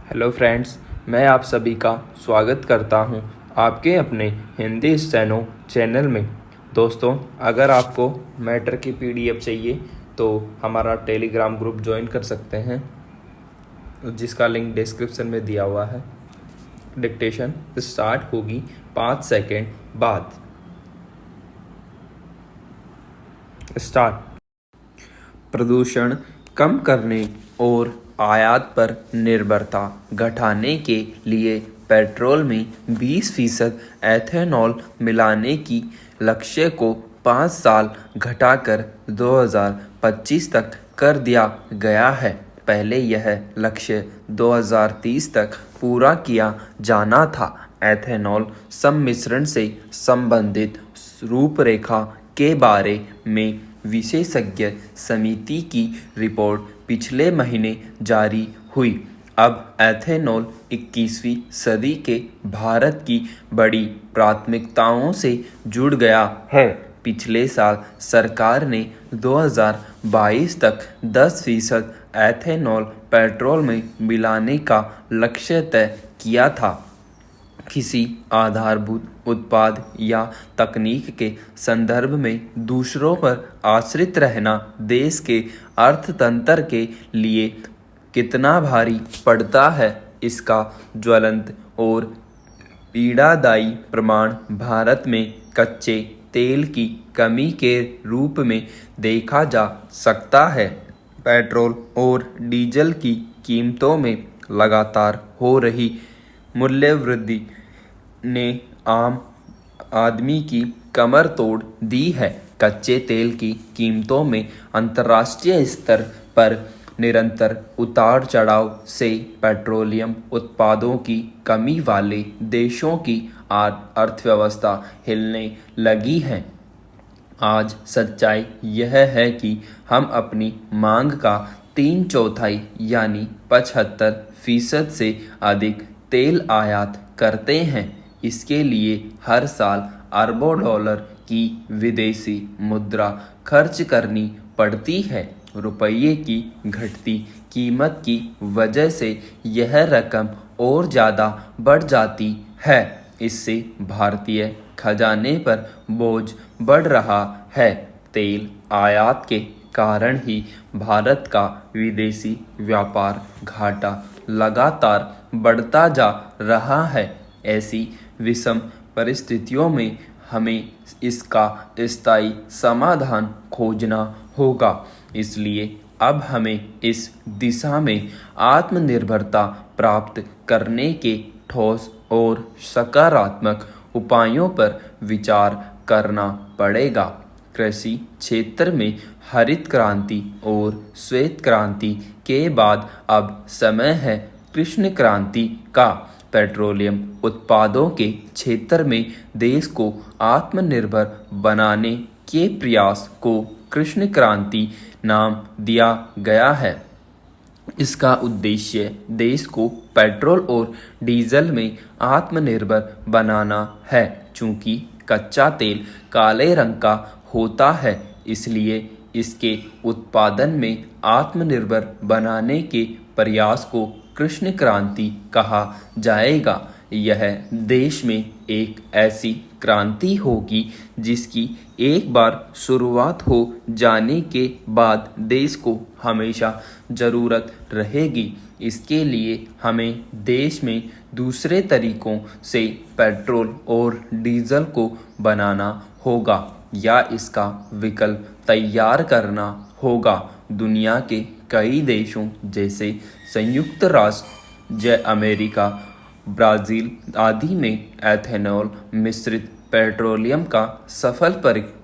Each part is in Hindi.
हेलो फ्रेंड्स, मैं आप सभी का स्वागत करता हूं आपके अपने हिंदी स्टेनो चैनल में। दोस्तों, अगर आपको मैटर की पीडीएफ चाहिए तो हमारा टेलीग्राम ग्रुप ज्वाइन कर सकते हैं, जिसका लिंक डिस्क्रिप्शन में दिया हुआ है। डिक्टेशन स्टार्ट होगी 5 सेकेंड बाद। स्टार्ट। प्रदूषण कम करने और आयात पर निर्भरता घटाने के लिए पेट्रोल में 20% एथेनॉल मिलाने की लक्ष्य को 5 साल घटाकर 2025 तक कर दिया गया है। पहले यह लक्ष्य 2030 तक पूरा किया जाना था। एथेनॉल सम्मिश्रण से संबंधित रूपरेखा के बारे में विशेषज्ञ समिति की रिपोर्ट पिछले महीने जारी हुई। अब एथेनॉल 21वीं सदी के भारत की बड़ी प्राथमिकताओं से जुड़ गया है। पिछले साल सरकार ने 2022 तक 10% एथेनॉल पेट्रोल में मिलाने का लक्ष्य तय किया था। किसी आधारभूत उत्पाद या तकनीक के संदर्भ में दूसरों पर आश्रित रहना देश के अर्थतंत्र के लिए कितना भारी पड़ता है, इसका ज्वलंत और पीड़ादायी प्रमाण भारत में कच्चे तेल की कमी के रूप में देखा जा सकता है। पेट्रोल और डीजल की कीमतों में लगातार हो रही मूल्य वृद्धि ने आम आदमी की कमर तोड़ दी है। कच्चे तेल की कीमतों में अंतर्राष्ट्रीय स्तर पर निरंतर उतार चढ़ाव से पेट्रोलियम उत्पादों की कमी वाले देशों की अर्थव्यवस्था हिलने लगी है। आज सच्चाई यह है कि हम अपनी मांग का 3/4 यानी 75% से अधिक तेल आयात करते हैं। इसके लिए हर साल अरबों डॉलर की विदेशी मुद्रा खर्च करनी पड़ती है। रुपये की घटती कीमत की वजह से यह रकम और ज़्यादा बढ़ जाती है। इससे भारतीय खजाने पर बोझ बढ़ रहा है। तेल आयात के कारण ही भारत का विदेशी व्यापार घाटा लगातार बढ़ता जा रहा है। ऐसी विषम परिस्थितियों में हमें इसका स्थायी समाधान खोजना होगा। इसलिए अब हमें इस दिशा में आत्मनिर्भरता प्राप्त करने के ठोस और सकारात्मक उपायों पर विचार करना पड़ेगा। कृषि क्षेत्र में हरित क्रांति और श्वेत क्रांति के बाद अब समय है कृष्ण क्रांति का। पेट्रोलियम उत्पादों के क्षेत्र में देश को आत्मनिर्भर बनाने के प्रयास को कृष्ण क्रांति नाम दिया गया है। इसका उद्देश्य देश को पेट्रोल और डीजल में आत्मनिर्भर बनाना है। चूंकि कच्चा तेल काले रंग का होता है, इसलिए इसके उत्पादन में आत्मनिर्भर बनाने के प्रयास को कृष्ण क्रांति कहा जाएगा। यह देश में एक ऐसी क्रांति होगी जिसकी एक बार शुरुआत हो जाने के बाद देश को हमेशा ज़रूरत रहेगी। इसके लिए हमें देश में दूसरे तरीकों से पेट्रोल और डीजल को बनाना होगा या इसका विकल्प तैयार करना होगा। दुनिया के कई देशों जैसे संयुक्त राज्य अमेरिका, ब्राज़ील आदि में एथेनॉल मिश्रित पेट्रोलियम का सफल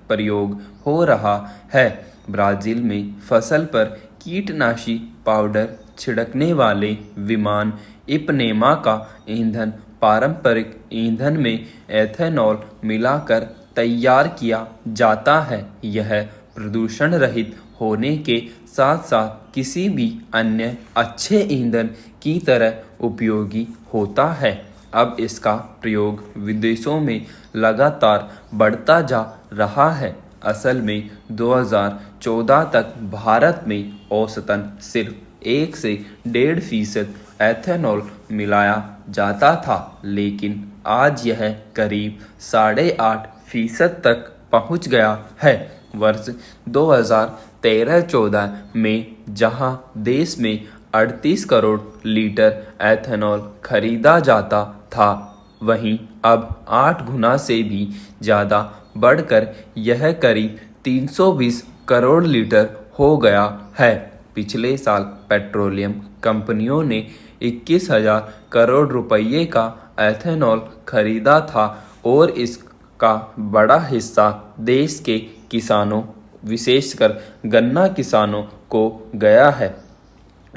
प्रयोग हो रहा है। ब्राज़ील में फसल पर कीटनाशी पाउडर छिड़कने वाले विमान इपनेमा का ईंधन पारंपरिक ईंधन में एथेनॉल मिलाकर तैयार किया जाता है। यह प्रदूषण रहित होने के साथ साथ किसी भी अन्य अच्छे ईंधन की तरह उपयोगी होता है। अब इसका प्रयोग विदेशों में लगातार बढ़ता जा रहा है। असल में 2014 तक भारत में औसतन सिर्फ 1 से 1.5% एथेनॉल मिलाया जाता था, लेकिन आज यह करीब 8.5% तक पहुंच गया है। वर्ष 2013-14 में जहां देश में 38 करोड़ लीटर एथेनॉल खरीदा जाता था, वहीं अब 8 गुना से भी ज़्यादा बढ़कर यह करीब 320 करोड़ लीटर हो गया है। पिछले साल पेट्रोलियम कंपनियों ने 21,000 करोड़ रुपये का एथेनॉल खरीदा था और इसका बड़ा हिस्सा देश के किसानों, विशेषकर गन्ना किसानों को गया है।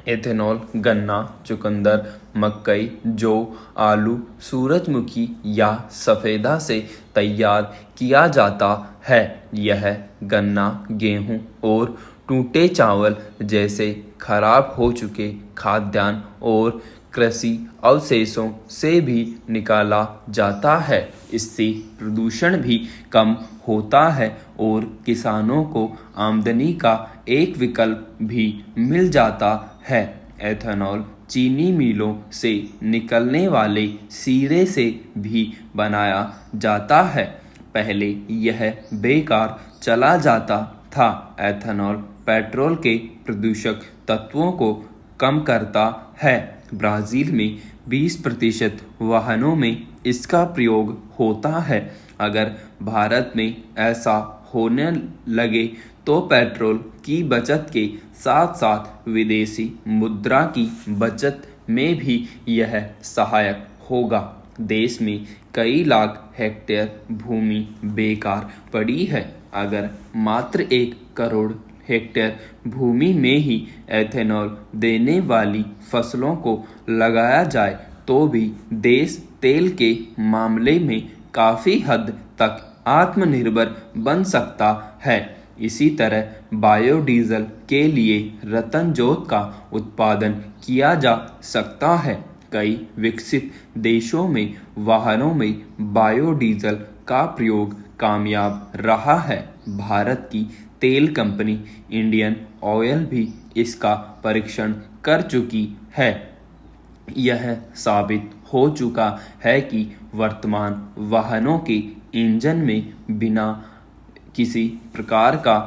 एथेनॉल गन्ना, चुकंदर, मकई, जौ, आलू, सूरजमुखी या सफ़ेदा से तैयार किया जाता है। यह गन्ना, गेहूं और टूटे चावल जैसे खराब हो चुके खाद्यान्न और कृषि अवशेषों से भी निकाला जाता है। इससे प्रदूषण भी कम होता है और किसानों को आमदनी का एक विकल्प भी मिल जाता है। एथेनॉल चीनी मिलों से निकलने वाले सीरे से भी बनाया जाता है। पहले यह बेकार चला जाता था। एथेनॉल पेट्रोल के प्रदूषक तत्वों को कम करता है। ब्राज़ील में 20% वाहनों में इसका प्रयोग होता है। अगर भारत में ऐसा होने लगे तो पेट्रोल की बचत के साथ साथ विदेशी मुद्रा की बचत में भी यह सहायक होगा। देश में कई लाख हेक्टेयर भूमि बेकार पड़ी है। अगर मात्र 1 करोड़ हेक्टेयर भूमि में ही एथेनॉल देने वाली फसलों को लगाया जाए तो भी देश तेल के मामले में काफ़ी हद तक आत्मनिर्भर बन सकता है। इसी तरह बायोडीजल के लिए रतनजोत का उत्पादन किया जा सकता है। कई विकसित देशों में वाहनों में बायोडीजल का प्रयोग कामयाब रहा है। भारत की तेल कंपनी इंडियन ऑयल भी इसका परीक्षण कर चुकी है। यह साबित हो चुका है कि वर्तमान वाहनों के इंजन में बिना किसी प्रकार का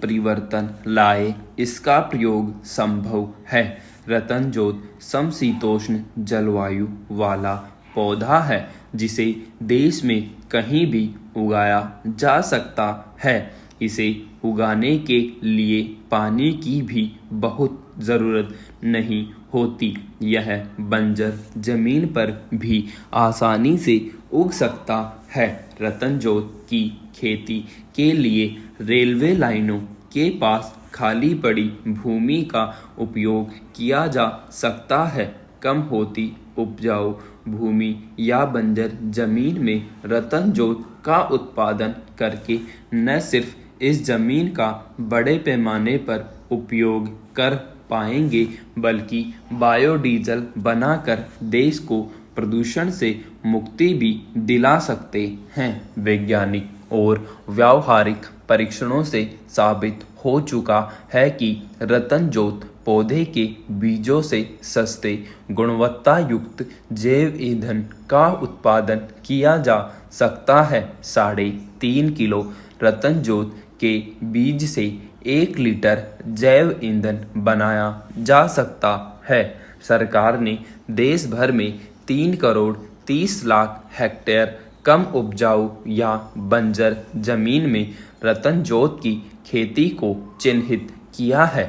परिवर्तन लाए इसका प्रयोग संभव है। रतनजोत समशीतोष्ण जलवायु वाला पौधा है जिसे देश में कहीं भी उगाया जा सकता है। इसे उगाने के लिए पानी की भी बहुत ज़रूरत नहीं होती। यह बंजर जमीन पर भी आसानी से उग सकता है। रतनजोत की खेती के लिए रेलवे लाइनों के पास खाली पड़ी भूमि का उपयोग किया जा सकता है। कम होती उपजाऊ भूमि या बंजर जमीन में रतनजोत का उत्पादन करके न सिर्फ इस जमीन का बड़े पैमाने पर उपयोग कर पाएंगे बल्कि बायोडीजल बनाकर देश को प्रदूषण से मुक्ति भी दिला सकते हैं। वैज्ञानिक और व्यावहारिक परीक्षणों से साबित हो चुका है कि रतनजोत पौधे के बीजों से सस्ते गुणवत्ता युक्त जैव ईंधन का उत्पादन किया जा सकता है। 3.5 किलो रतनजोत के बीज से 1 लीटर जैव ईंधन बनाया जा सकता है। सरकार ने देश भर में 3 करोड़ 30 लाख हेक्टेयर कम उपजाऊ या बंजर जमीन में रतनजोत की खेती को चिन्हित किया है।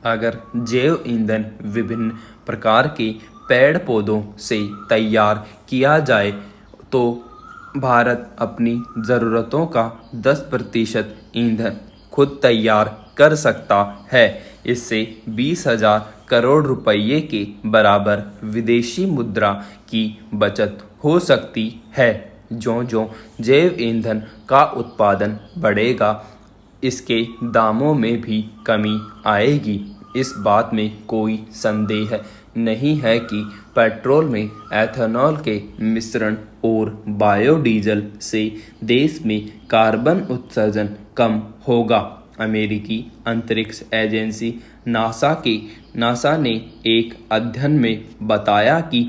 अगर जैव ईंधन विभिन्न प्रकार के पेड़ पौधों से तैयार किया जाए तो भारत अपनी ज़रूरतों का 10% ईंधन खुद तैयार कर सकता है। इससे 20,000 करोड़ रुपये के बराबर विदेशी मुद्रा की बचत हो सकती है। ज्यों-ज्यों जैव ईंधन का उत्पादन बढ़ेगा, इसके दामों में भी कमी आएगी। इस बात में कोई संदेह नहीं है कि पेट्रोल में एथेनॉल के मिश्रण और बायोडीजल से देश में कार्बन उत्सर्जन कम होगा। अमेरिकी अंतरिक्ष एजेंसी नासा ने एक अध्ययन में बताया कि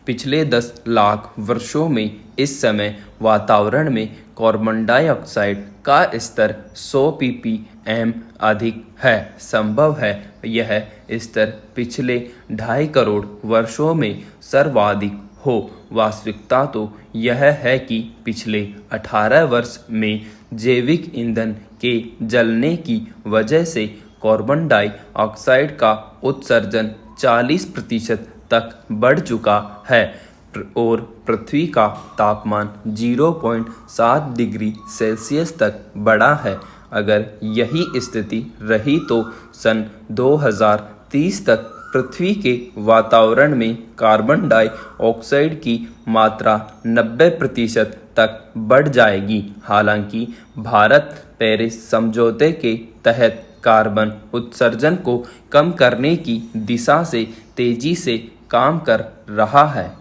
पिछले 10 लाख वर्षों में इस समय वातावरण में कार्बन डाइऑक्साइड का स्तर 100 ppm अधिक है। संभव है यह स्तर पिछले 2.5 करोड़ वर्षों में सर्वाधिक हो। वास्तविकता तो यह है कि पिछले 18 वर्ष में जैविक ईंधन के जलने की वजह से कार्बन डाइऑक्साइड का उत्सर्जन 40% तक बढ़ चुका है और पृथ्वी का तापमान 0.7 डिग्री सेल्सियस तक बढ़ा है। अगर यही स्थिति रही तो सन 2030 तक पृथ्वी के वातावरण में कार्बन डाइऑक्साइड की मात्रा 90% तक बढ़ जाएगी। हालांकि भारत पेरिस समझौते के तहत कार्बन उत्सर्जन को कम करने की दिशा से तेजी से काम कर रहा है।